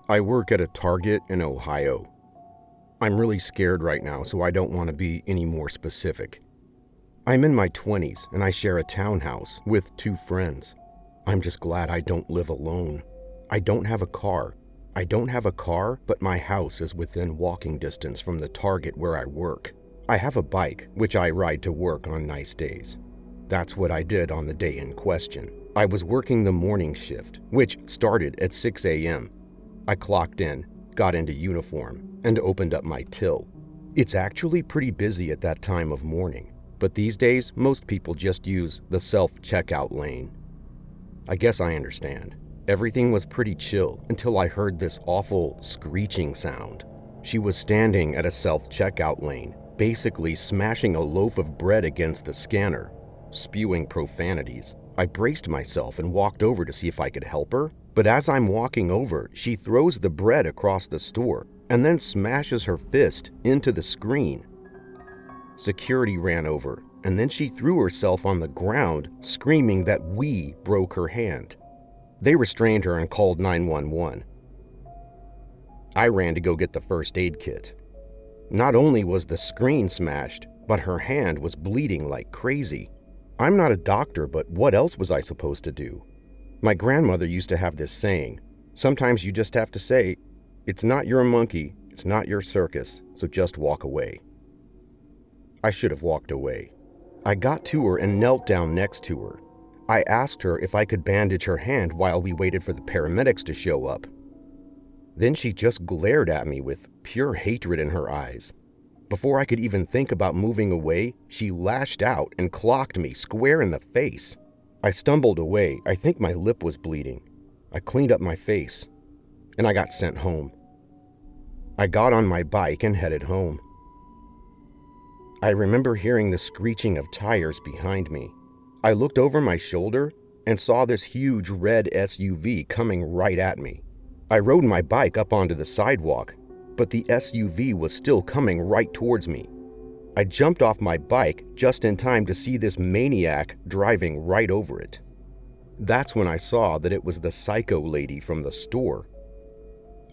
I work at a Target in Ohio. I'm really scared right now, so I don't want to be any more specific. I'm in my 20s and I share a townhouse with 2 friends. I'm just glad I don't live alone. I don't have a car. But my house is within walking distance from the Target where I work. I have a bike, which I ride to work on nice days. That's what I did on the day in question. I was working the morning shift, which started at 6 a.m. I clocked in, got into uniform, and opened up my till. It's actually pretty busy at that time of morning, but these days most people just use the self-checkout lane. I guess I understand. Everything was pretty chill until I heard this awful screeching sound. She was standing at a self-checkout lane, basically smashing a loaf of bread against the scanner, spewing profanities. I braced myself and walked over to see if I could help her, but as I'm walking over, she throws the bread across the store and then smashes her fist into the screen. Security ran over, and then she threw herself on the ground, screaming that we broke her hand. They restrained her and called 911. I ran to go get the first aid kit. Not only was the screen smashed, but her hand was bleeding like crazy. I'm not a doctor, but what else was I supposed to do? My grandmother used to have this saying, sometimes you just have to say, it's not your monkey, it's not your circus, so just walk away. I should have walked away. I got to her and knelt down next to her. I asked her if I could bandage her hand while we waited for the paramedics to show up. Then she just glared at me with pure hatred in her eyes. Before I could even think about moving away, she lashed out and clocked me square in the face. I stumbled away. I think my lip was bleeding. I cleaned up my face, and I got sent home. I got on my bike and headed home. I remember hearing the screeching of tires behind me. I looked over my shoulder and saw this huge red SUV coming right at me. I rode my bike up onto the sidewalk, but the SUV was still coming right towards me. I jumped off my bike just in time to see this maniac driving right over it. That's when I saw that it was the psycho lady from the store.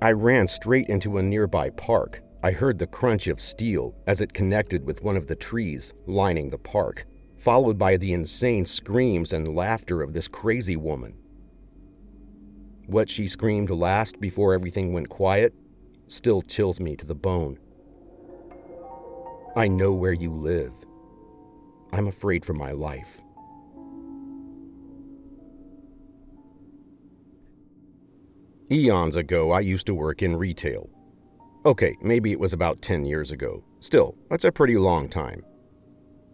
I ran straight into a nearby park. I heard the crunch of steel as it connected with one of the trees lining the park, followed by the insane screams and laughter of this crazy woman. What she screamed last before everything went quiet still chills me to the bone. I know where you live. I'm afraid for my life. Eons ago, I used to work in retail. Okay, maybe it was about 10 years ago. Still, that's a pretty long time.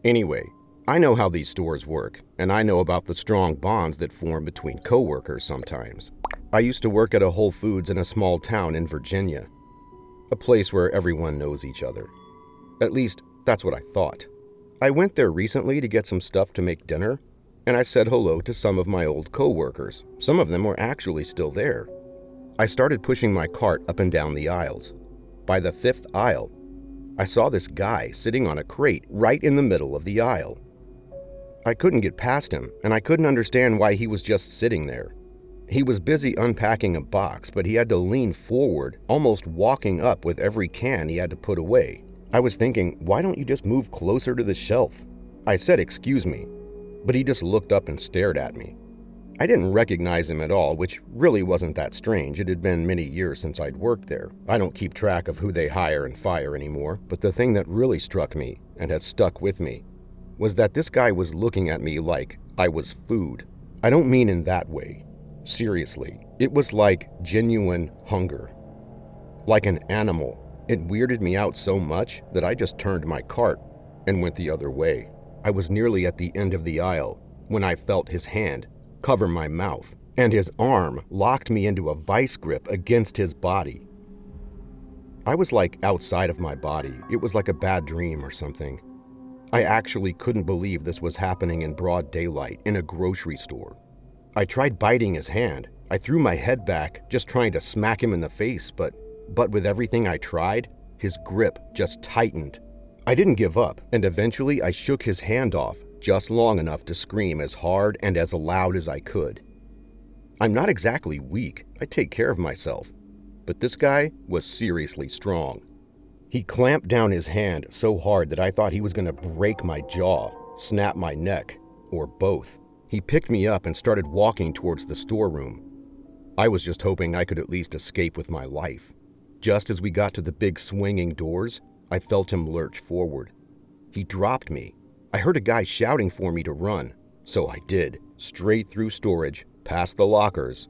Anyway, I know how these stores work, and I know about the strong bonds that form between coworkers sometimes. I used to work at a Whole Foods in a small town in Virginia, a place where everyone knows each other. At least, that's what I thought. I went there recently to get some stuff to make dinner, and I said hello to some of my old coworkers. Some of them were actually still there. I started pushing my cart up and down the aisles. By the 5th aisle, I saw this guy sitting on a crate right in the middle of the aisle. I couldn't get past him, and I couldn't understand why he was just sitting there. He was busy unpacking a box, but he had to lean forward, almost walking up with every can he had to put away. I was thinking, why don't you just move closer to the shelf? I said, excuse me, but he just looked up and stared at me. I didn't recognize him at all, which really wasn't that strange. It had been many years since I'd worked there. I don't keep track of who they hire and fire anymore, but the thing that really struck me, and has stuck with me, was that this guy was looking at me like I was food. I don't mean in that way. Seriously, it was like genuine hunger. Like an animal. It weirded me out so much that I just turned my cart and went the other way. I was nearly at the end of the aisle when I felt his hand cover my mouth, and his arm locked me into a vice grip against his body. I was like outside of my body. It was like a bad dream or something. I actually couldn't believe this was happening in broad daylight in a grocery store. I tried biting his hand. I threw my head back, just trying to smack him in the face, but with everything I tried, his grip just tightened. I didn't give up, and eventually I shook his hand off, just long enough to scream as hard and as loud as I could. I'm not exactly weak. I take care of myself. but this guy was seriously strong. He clamped down his hand so hard that I thought he was going to break my jaw, snap my neck, or both. He picked me up and started walking towards the storeroom. I was just hoping I could at least escape with my life. Just as we got to the big swinging doors, I felt him lurch forward. He dropped me. I heard a guy shouting for me to run, so I did, straight through storage, past the lockers,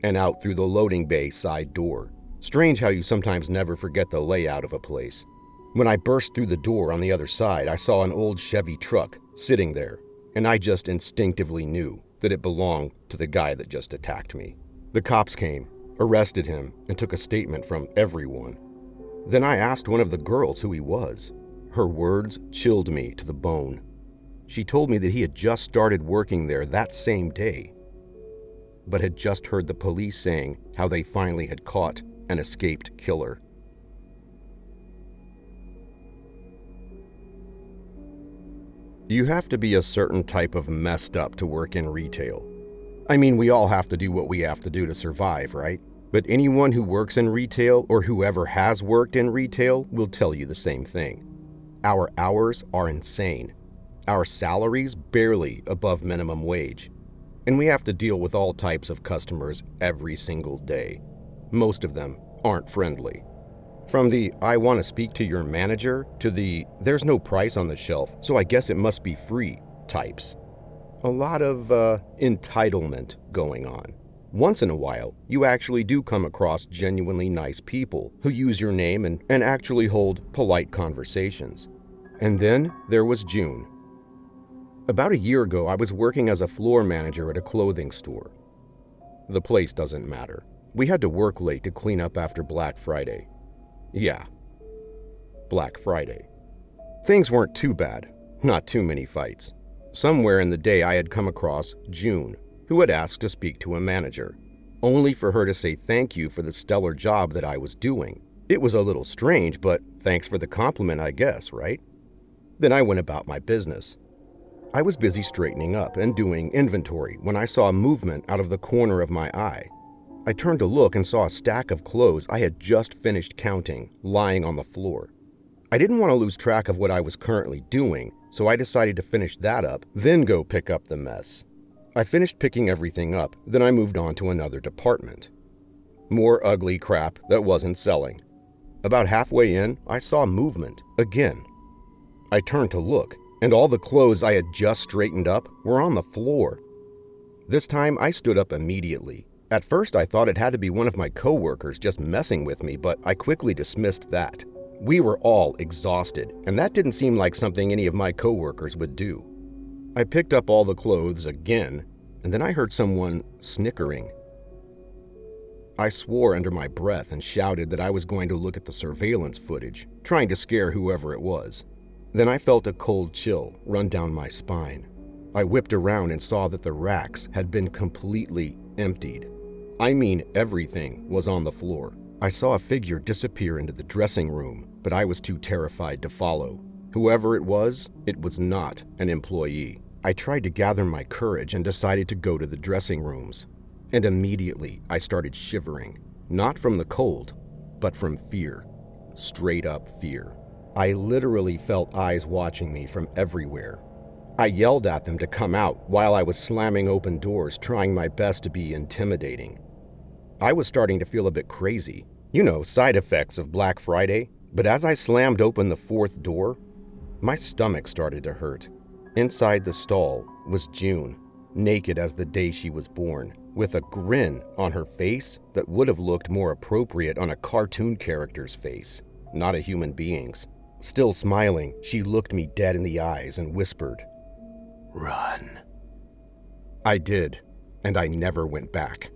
and out through the loading bay side door. Strange how you sometimes never forget the layout of a place. When I burst through the door on the other side, I saw an old Chevy truck sitting there, and I just instinctively knew that it belonged to the guy that just attacked me. The cops came, arrested him, and took a statement from everyone. Then I asked one of the girls who he was. Her words chilled me to the bone. She told me that he had just started working there that same day, but had just heard the police saying how they finally had caught an escaped killer. You have to be a certain type of messed up to work in retail. I mean, we all have to do what we have to do to survive, right? But anyone who works in retail or whoever has worked in retail will tell you the same thing. Our hours are insane. Our salaries barely above minimum wage. And we have to deal with all types of customers every single day. Most of them aren't friendly. From the "I want to speak to your manager" to the "there's no price on the shelf, so I guess it must be free" types. A lot of entitlement going on. Once in a while, you actually do come across genuinely nice people who use your name and actually hold polite conversations. And then there was June. About a year ago, I was working as a floor manager at a clothing store. The place doesn't matter. We had to work late to clean up after Black Friday. Yeah, Black Friday. Things weren't too bad, not too many fights. Somewhere in the day I had come across June, who had asked to speak to a manager, only for her to say thank you for the stellar job that I was doing. It was a little strange, but thanks for the compliment, I guess, right? Then I went about my business. I was busy straightening up and doing inventory when I saw a movement out of the corner of my eye. I turned to look and saw a stack of clothes I had just finished counting lying on the floor. I didn't want to lose track of what I was currently doing, so I decided to finish that up, then go pick up the mess. I finished picking everything up, then I moved on to another department. More ugly crap that wasn't selling. About halfway in, I saw movement again. I turned to look, and all the clothes I had just straightened up were on the floor. This time, I stood up immediately. At first, I thought it had to be one of my coworkers just messing with me, but I quickly dismissed that. We were all exhausted, and that didn't seem like something any of my coworkers would do. I picked up all the clothes again, and then I heard someone snickering. I swore under my breath and shouted that I was going to look at the surveillance footage, trying to scare whoever it was. Then I felt a cold chill run down my spine. I whipped around and saw that the racks had been completely emptied. I mean, everything was on the floor. I saw a figure disappear into the dressing room, but I was too terrified to follow. Whoever it was not an employee. I tried to gather my courage and decided to go to the dressing rooms. And immediately I started shivering, not from the cold, but from fear. Straight up fear. I literally felt eyes watching me from everywhere. I yelled at them to come out while I was slamming open doors, trying my best to be intimidating. I was starting to feel a bit crazy. You know, side effects of Black Friday. But as I slammed open the fourth door, my stomach started to hurt. Inside the stall was June, naked as the day she was born, with a grin on her face that would have looked more appropriate on a cartoon character's face, not a human being's. Still smiling, she looked me dead in the eyes and whispered, "Run." I did, and I never went back.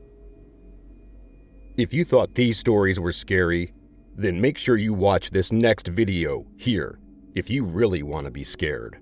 If you thought these stories were scary, then make sure you watch this next video here if you really want to be scared.